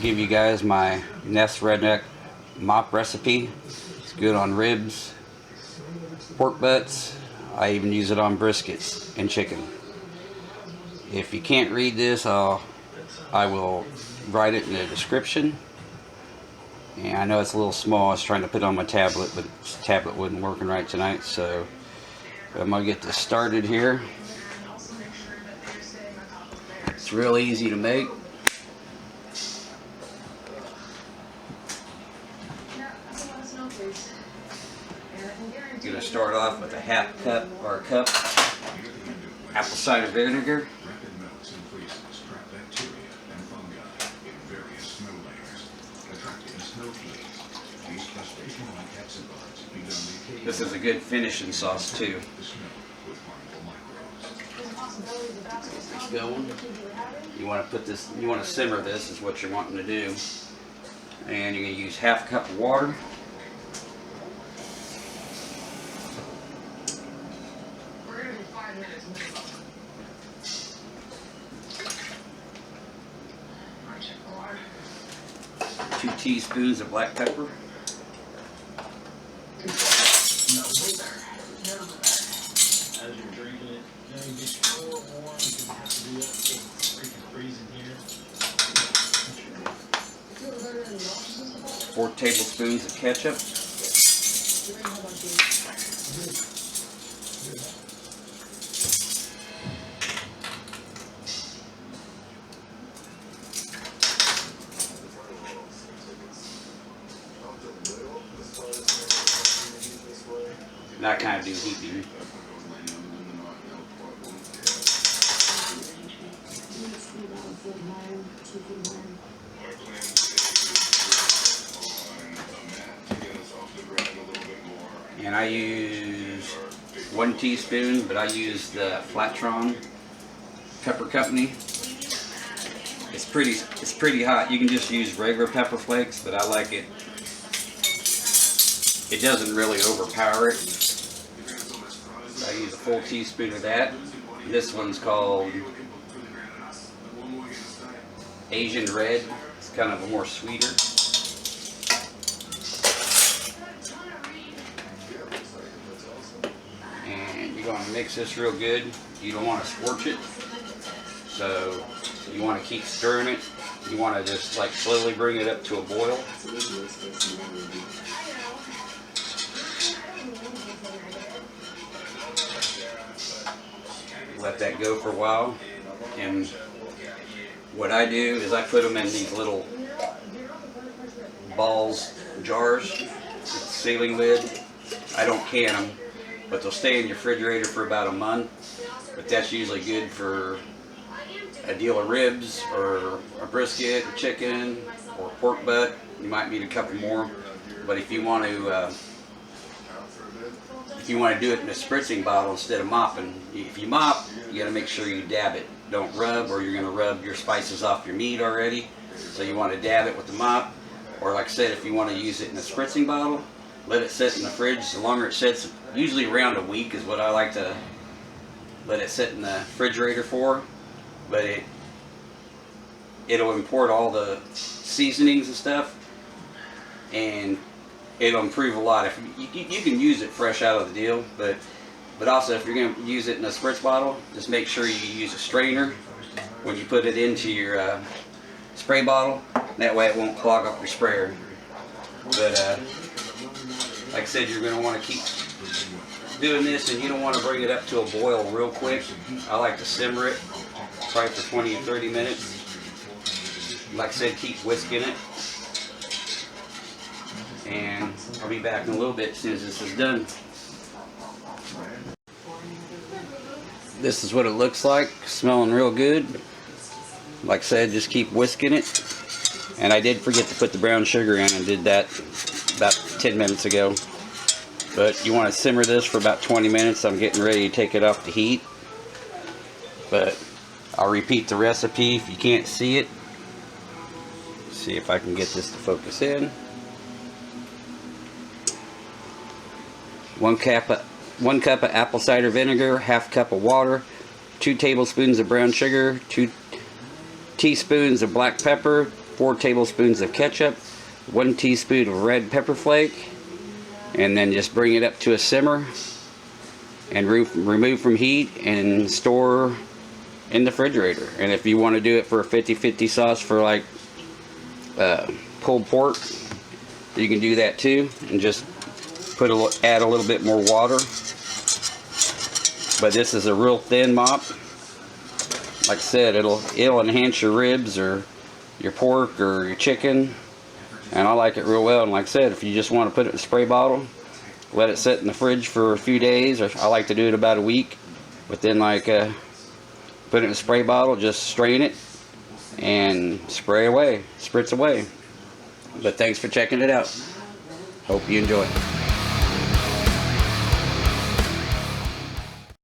give you guys my Neth Redneck mop recipe. It's good on ribs, pork butts. I even use it on briskets and chicken. If you can't read this, I will write it in the description. And I know it's a little small. I was trying to put it on my tablet, but this tablet wasn't working right tonight, so I'm going to get this started here. It's real easy to make. I'm going to start off with a half cup or a cup apple cider vinegar. This is a good finishing sauce too. It's going. You want to put this, you want to simmer this is what you're wanting to do. And you're going to use half a cup of water. We're going to be 5 minutes. 2 teaspoons of black pepper. As you're drinking it, you get more warm. You can have to do that because it's freaking freezing here. 4 tablespoons of ketchup. That kind of do heaping. And I use 1 teaspoon, but I use the Flatron Pepper Company. It's pretty hot. You can just use regular pepper flakes, but I like it. It doesn't really overpower it. So I use a full teaspoon of that. This one's called Asian Red. It's kind of a more sweeter. And you're going to mix this real good. You don't want to scorch it. So you want to keep stirring it. You want to just like slowly bring it up to a boil. Let that go for a while. And what I do is I put them in these little balls, jars, with a sealing lid. I don't can them, but they'll stay in your refrigerator for about a month. But that's usually good for a deal of ribs or a brisket, or chicken, or pork butt. You might need a couple more. But if you want to do it in a spritzing bottle instead of mopping, if you mop, you got to make sure you dab it. Don't rub, or you're going to rub your spices off your meat already. So you want to dab it with the mop. Or like I said, if you want to use it in a spritzing bottle, let it sit in the fridge. The longer it sits, usually around a week is what I like to let it sit in the refrigerator for. But it'll import all the seasonings and stuff, and it'll improve a lot. If you can use it fresh out of the deal, but also if you're going to use it in a spritz bottle, just make sure you use a strainer when you put it into your spray bottle. That way it won't clog up your sprayer. But like I said, you're going to want to keep doing this, and you don't want to bring it up to a boil real quick. I like to simmer it probably for 20 or 30 minutes. Like I said, keep whisking it. And I'll be back in a little bit as soon as this is done. This is what it looks like, smelling real good. Like I said, just keep whisking it. And I did forget to put the brown sugar in. I did that about 10 minutes ago. But you want to simmer this for about 20 minutes. I'm getting ready to take it off the heat. But I'll repeat the recipe if you can't see it. See if I can get this to focus in. 1 cup of apple cider vinegar, half cup of water, 2 tablespoons of brown sugar, 2 teaspoons of black pepper, 4 tablespoons of ketchup, 1 teaspoon of red pepper flake, and then just bring it up to a simmer and remove from heat and store in the refrigerator. And if you want to do it for a 50-50 sauce for like pulled pork, you can do that too, and just add a little bit more water. But this is a real thin mop. Like I said, it'll enhance your ribs or your pork or your chicken, and I like it real well. And like I said, if you just want to put it in a spray bottle, let it sit in the fridge for a few days, or I like to do it about a week. But then like put it in a spray bottle, just strain it and spritz away. But thanks for checking it out. Hope you enjoy it.